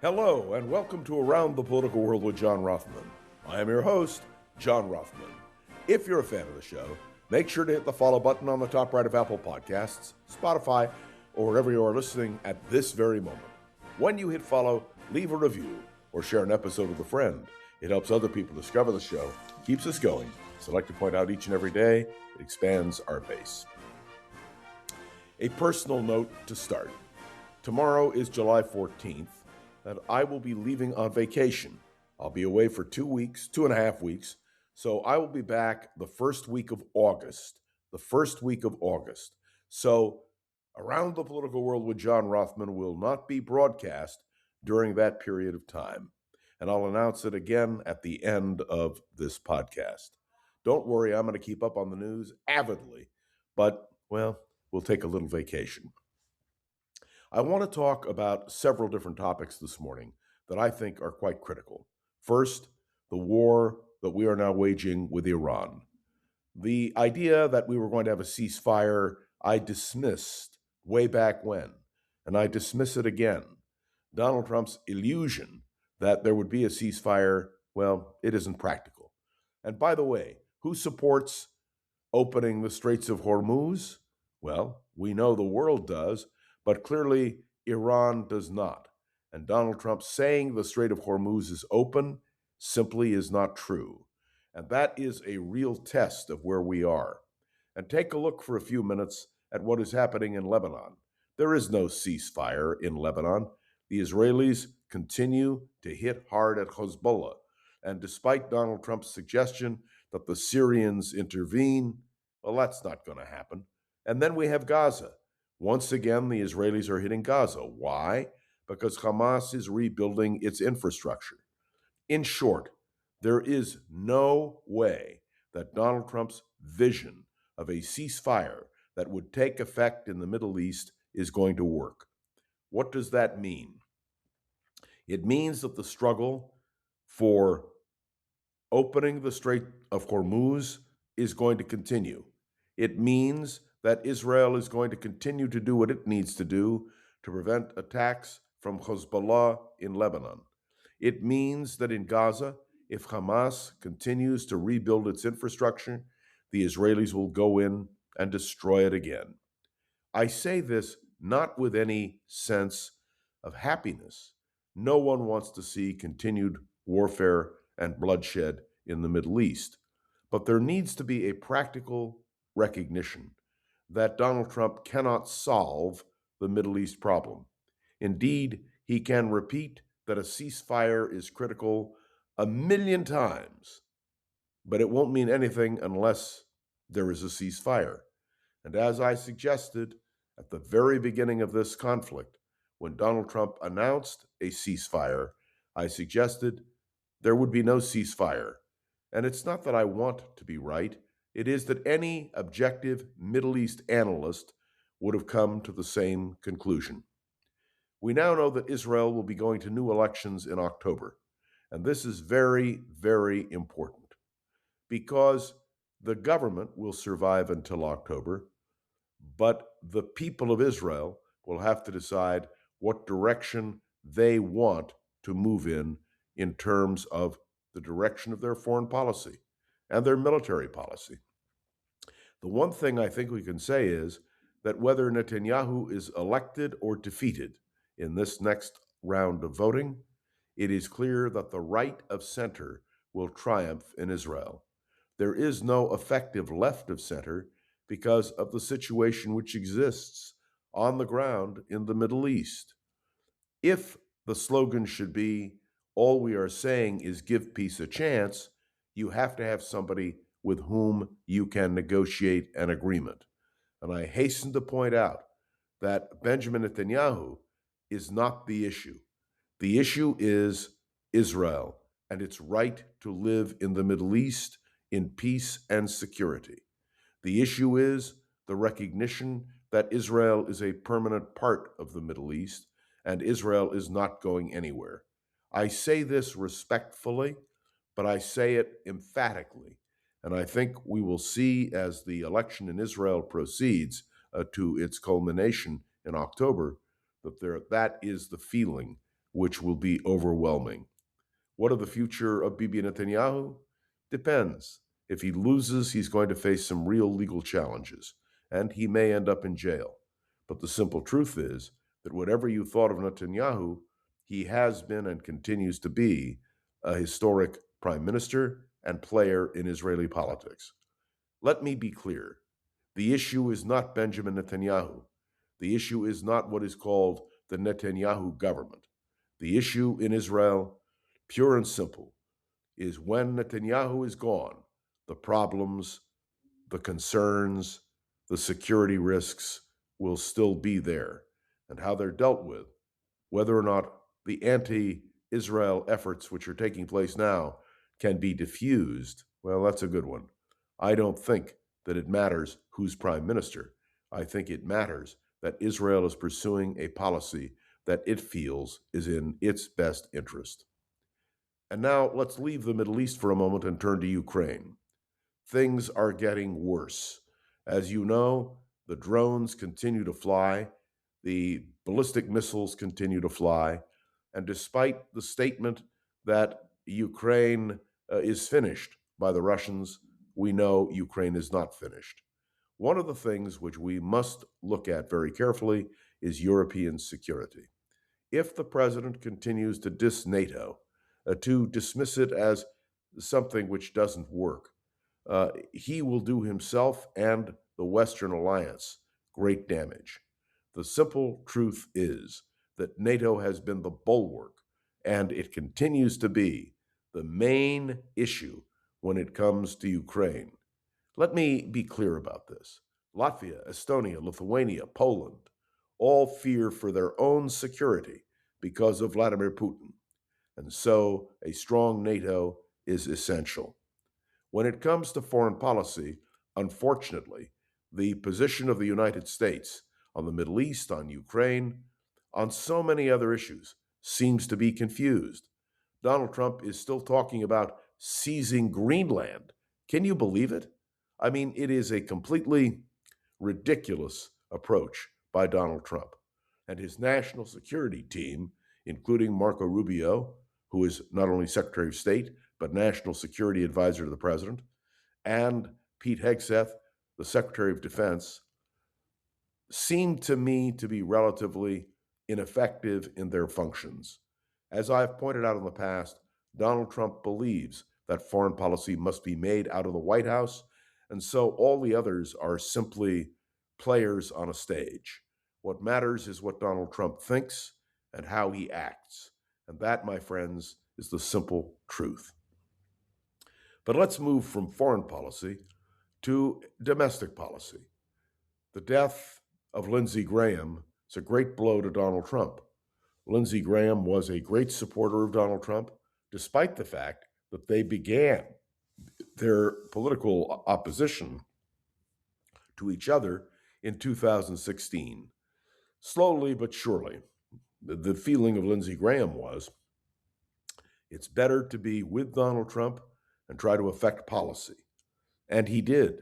Hello, and welcome to Around the Political World with John Rothman. I am your host, John Rothman. If you're a fan of the show, make sure to hit the follow button on the top right of Apple Podcasts, Spotify, or wherever you are listening at this very moment. When you hit follow, leave a review or share an episode with a friend. It helps other people discover the show, keeps us going. So I'd like to point out each and every day, it expands our base. A personal note to start. Tomorrow is July 14th. And I will be leaving on vacation. I'll be away for 2 weeks, 2.5 weeks. So I will be back the first week of August. So Around the Political World with John Rothman will not be broadcast during that period of time. And I'll announce it again at the end of this podcast. Don't worry, I'm going to keep up on the news avidly. But, well, we'll take a little vacation. I want to talk about several different topics this morning that I think are quite critical. First, the war that we are now waging with Iran. The idea that we were going to have a ceasefire, I dismissed way back when, and I dismiss it again. Donald Trump's illusion that there would be a ceasefire, well, it isn't practical. And by the way, who supports opening the Straits of Hormuz? Well, we know the world does, but clearly Iran does not. And Donald Trump saying the Strait of Hormuz is open simply is not true. And that is a real test of where we are. And take a look for a few minutes at what is happening in Lebanon. There is no ceasefire in Lebanon. The Israelis continue to hit hard at Hezbollah. And despite Donald Trump's suggestion that the Syrians intervene, well, that's not going to happen. And then we have Gaza. Once again, the Israelis are hitting Gaza. Why? Because Hamas is rebuilding its infrastructure. In short, there is no way that Donald Trump's vision of a ceasefire that would take effect in the Middle East is going to work. What does that mean? It means that the struggle for opening the Strait of Hormuz is going to continue. It means that Israel is going to continue to do what it needs to do to prevent attacks from Hezbollah in Lebanon. It means that in Gaza, if Hamas continues to rebuild its infrastructure, the Israelis will go in and destroy it again. I say this not with any sense of happiness. No one wants to see continued warfare and bloodshed in the Middle East. But there needs to be a practical recognition that Donald Trump cannot solve the Middle East problem. Indeed, he can repeat that a ceasefire is critical 1,000,000 times, but it won't mean anything unless there is a ceasefire. And as I suggested at the very beginning of this conflict, when Donald Trump announced a ceasefire, I suggested there would be no ceasefire. And it's not that I want to be right. It is that any objective Middle East analyst would have come to the same conclusion. We now know that Israel will be going to new elections in October, and this is very, very important because the government will survive until October, but the people of Israel will have to decide what direction they want to move in terms of the direction of their foreign policy and their military policy. The one thing I think we can say is that whether Netanyahu is elected or defeated in this next round of voting, it is clear that the right of center will triumph in Israel. There is no effective left of center because of the situation which exists on the ground in the Middle East. If the slogan should be, all we are saying is give peace a chance, you have to have somebody with whom you can negotiate an agreement. And I hasten to point out that Benjamin Netanyahu is not the issue. The issue is Israel and its right to live in the Middle East in peace and security. The issue is the recognition that Israel is a permanent part of the Middle East and Israel is not going anywhere. I say this respectfully, but I say it emphatically. And I think we will see as the election in Israel proceeds to its culmination in October that is the feeling which will be overwhelming. What of the future of Bibi Netanyahu? Depends. If he loses, he's going to face some real legal challenges, and he may end up in jail. But the simple truth is that whatever you thought of Netanyahu, he has been and continues to be a historic prime minister and player in Israeli politics. Let me be clear. The issue is not Benjamin Netanyahu. The issue is not what is called the Netanyahu government. The issue in Israel, pure and simple, is when Netanyahu is gone, the problems, the concerns, the security risks will still be there, and how they're dealt with, whether or not the anti-Israel efforts which are taking place now can be diffused, well, that's a good one. I don't think that it matters who's prime minister. I think it matters that Israel is pursuing a policy that it feels is in its best interest. And now let's leave the Middle East for a moment and turn to Ukraine. Things are getting worse. As you know, the drones continue to fly, the ballistic missiles continue to fly, and despite the statement that Ukraine is finished by the Russians, we know Ukraine is not finished. One of the things which we must look at very carefully is European security. If the president continues to diss NATO, to dismiss it as something which doesn't work, he will do himself and the Western alliance great damage. The simple truth is that NATO has been the bulwark, and it continues to be the main issue when it comes to Ukraine. Let me be clear about this. Latvia, Estonia, Lithuania, Poland all fear for their own security because of Vladimir Putin. And so a strong NATO is essential. When it comes to foreign policy, unfortunately, the position of the United States on the Middle East, on Ukraine, on so many other issues seems to be confused. Donald Trump is still talking about seizing Greenland. Can you believe it? I mean, it is a completely ridiculous approach by Donald Trump. And his national security team, including Marco Rubio, who is not only Secretary of State, but National Security Advisor to the President, and Pete Hegseth, the Secretary of Defense, seem to me to be relatively ineffective in their functions. As I've pointed out in the past, Donald Trump believes that foreign policy must be made out of the White House, and so all the others are simply players on a stage. What matters is what Donald Trump thinks and how he acts. And that, my friends, is the simple truth. But let's move from foreign policy to domestic policy. The death of Lindsey Graham is a great blow to Donald Trump. Lindsey Graham was a great supporter of Donald Trump, despite the fact that they began their political opposition to each other in 2016. Slowly but surely, the feeling of Lindsey Graham was, it's better to be with Donald Trump and try to affect policy. And he did.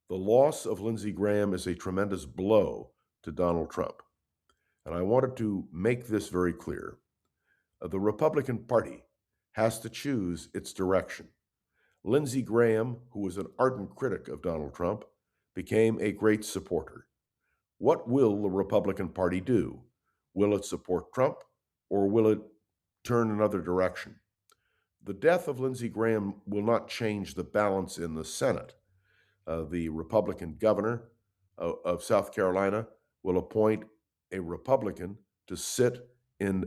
The loss of Lindsey Graham is a tremendous blow to Donald Trump. And I wanted to make this very clear. The Republican Party has to choose its direction. Lindsey Graham, who was an ardent critic of Donald Trump, became a great supporter. What will the Republican Party do? Will it support Trump, or will it turn another direction? The death of Lindsey Graham will not change the balance in the Senate. The Republican governor of South Carolina will appoint a Republican to sit in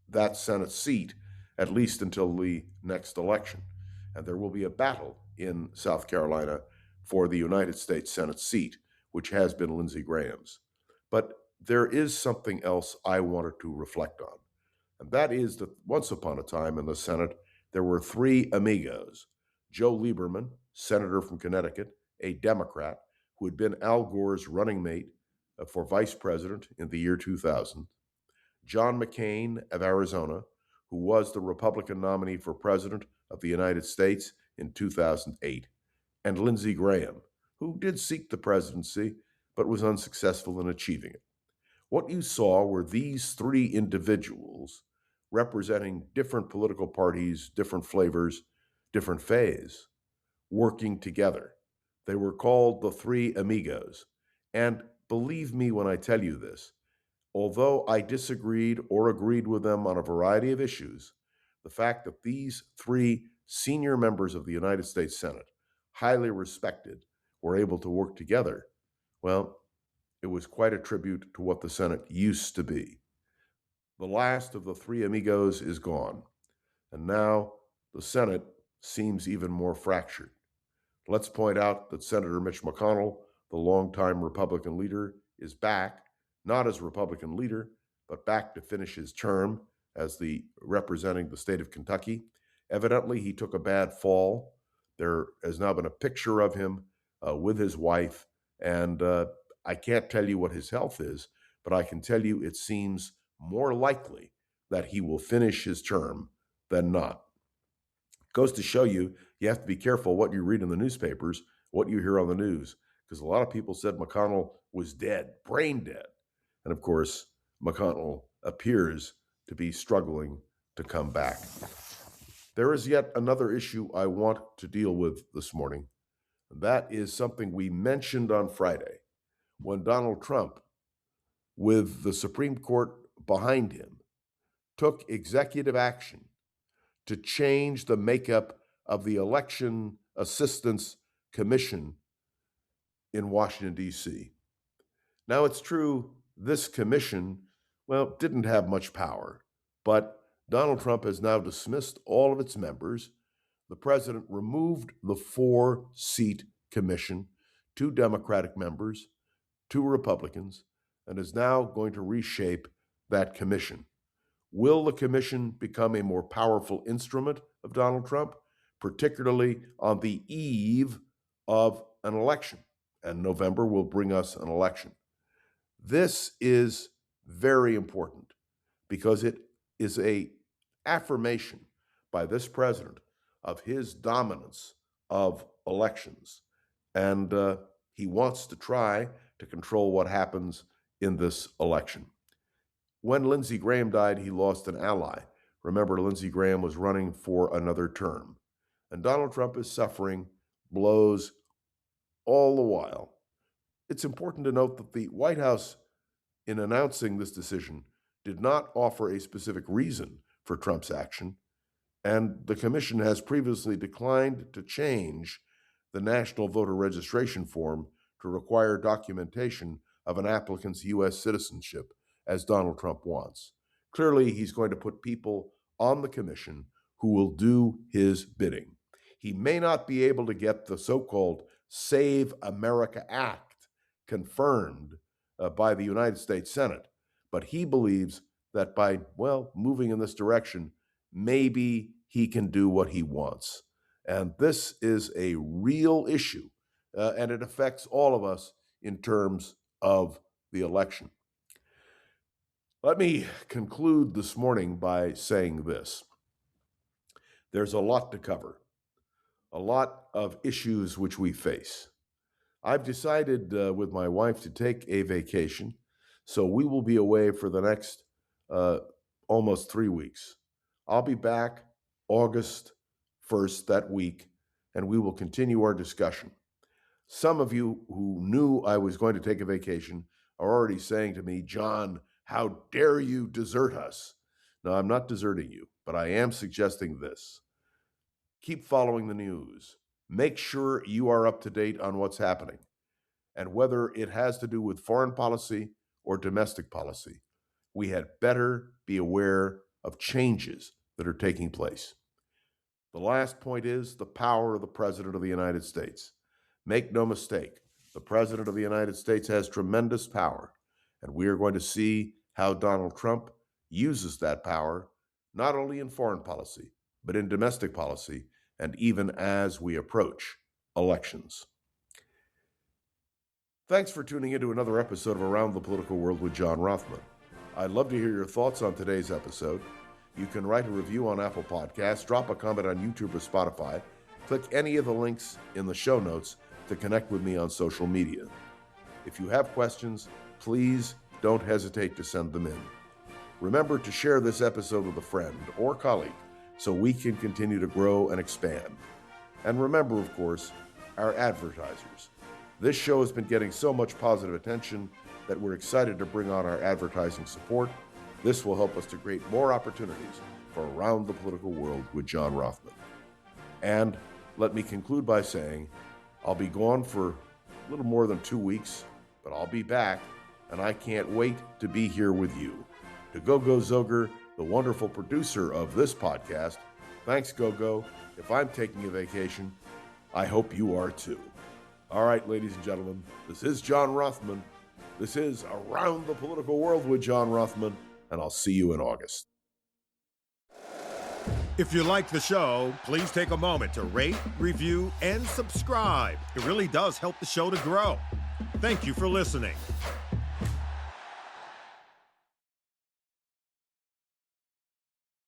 that Senate seat, at least until the next election. And there will be a battle in South Carolina for the United States Senate seat, which has been Lindsey Graham's. But there is something else I wanted to reflect on, and that is that once upon a time in the Senate, there were three amigos: Joe Lieberman, senator from Connecticut, a Democrat who had been Al Gore's running mate for vice president in the year 2000, John McCain of Arizona, who was the Republican nominee for president of the United States in 2008, and Lindsey Graham, who did seek the presidency but was unsuccessful in achieving it. What you saw were these three individuals representing different political parties, different flavors, different faiths, working together. They were called the Three Amigos. And believe me when I tell you this, although I disagreed or agreed with them on a variety of issues, the fact that these three senior members of the United States Senate, highly respected, were able to work together, well, it was quite a tribute to what the Senate used to be. The last of the Three Amigos is gone, and now the Senate seems even more fractured. Let's point out that Senator Mitch McConnell, the longtime Republican leader, is back, not as Republican leader, but back to finish his term as the representing the state of Kentucky. Evidently, he took a bad fall. There has now been a picture of him with his wife, and I can't tell you what his health is, but I can tell you it seems more likely that he will finish his term than not. Goes to show you, you have to be careful what you read in the newspapers, what you hear on the news, because a lot of people said McConnell was dead, brain dead. And of course, McConnell appears to be struggling to come back. There is yet another issue I want to deal with this morning. That is something we mentioned on Friday when Donald Trump, with the Supreme Court behind him, took executive action to change the makeup of the Election Assistance Commission in Washington, D.C. Now, it's true this commission, well, didn't have much power, but Donald Trump has now dismissed all of its members. The president removed the 4-seat commission, 2 Democratic members, 2 Republicans, and is now going to reshape that commission. Will the commission become a more powerful instrument of Donald Trump, particularly on the eve of an election? And November will bring us an election. This is very important because it is an affirmation by this president of his dominance of elections. And he wants to try to control what happens in this election. When Lindsey Graham died, he lost an ally. Remember, Lindsey Graham was running for another term. And Donald Trump is suffering blows all the while. It's important to note that the White House, in announcing this decision, did not offer a specific reason for Trump's action, and the commission has previously declined to change the national voter registration form to require documentation of an applicant's U.S. citizenship, as Donald Trump wants. Clearly, he's going to put people on the commission who will do his bidding. He may not be able to get the so-called Save America Act confirmed by the United States Senate, but he believes that by, moving in this direction, maybe he can do what he wants. And this is a real issue, and it affects all of us in terms of the election. Let me conclude this morning by saying this. There's a lot to cover, a lot of issues which we face. I've decided with my wife to take a vacation, so we will be away for the next almost 3 weeks. I'll be back August 1st that week, and we will continue our discussion. Some of you who knew I was going to take a vacation are already saying to me, John, how dare you desert us? No, I'm not deserting you, but I am suggesting this. Keep following the news. Make sure you are up to date on what's happening. And whether it has to do with foreign policy or domestic policy, we had better be aware of changes that are taking place. The last point is the power of the President of the United States. Make no mistake, the President of the United States has tremendous power, and we are going to see how Donald Trump uses that power, not only in foreign policy, but in domestic policy, and even as we approach elections. Thanks for tuning into another episode of Around the Political World with John Rothman. I'd love to hear your thoughts on today's episode. You can write a review on Apple Podcasts, drop a comment on YouTube or Spotify, click any of the links in the show notes to connect with me on social media. If you have questions, please don't hesitate to send them in. Remember to share this episode with a friend or colleague so we can continue to grow and expand. And remember, of course, our advertisers. This show has been getting so much positive attention that we're excited to bring on our advertising support. This will help us to create more opportunities for Around the Political World with John Rothman. And let me conclude by saying I'll be gone for a little more than 2 weeks, but I'll be back, and I can't wait to be here with you. To Gogo Zoger, the wonderful producer of this podcast, thanks, Gogo. If I'm taking a vacation, I hope you are too. All right, ladies and gentlemen, this is John Rothman. This is Around the Political World with John Rothman, and I'll see you in August. If you like the show, please take a moment to rate, review, and subscribe. It really does help the show to grow. Thank you for listening.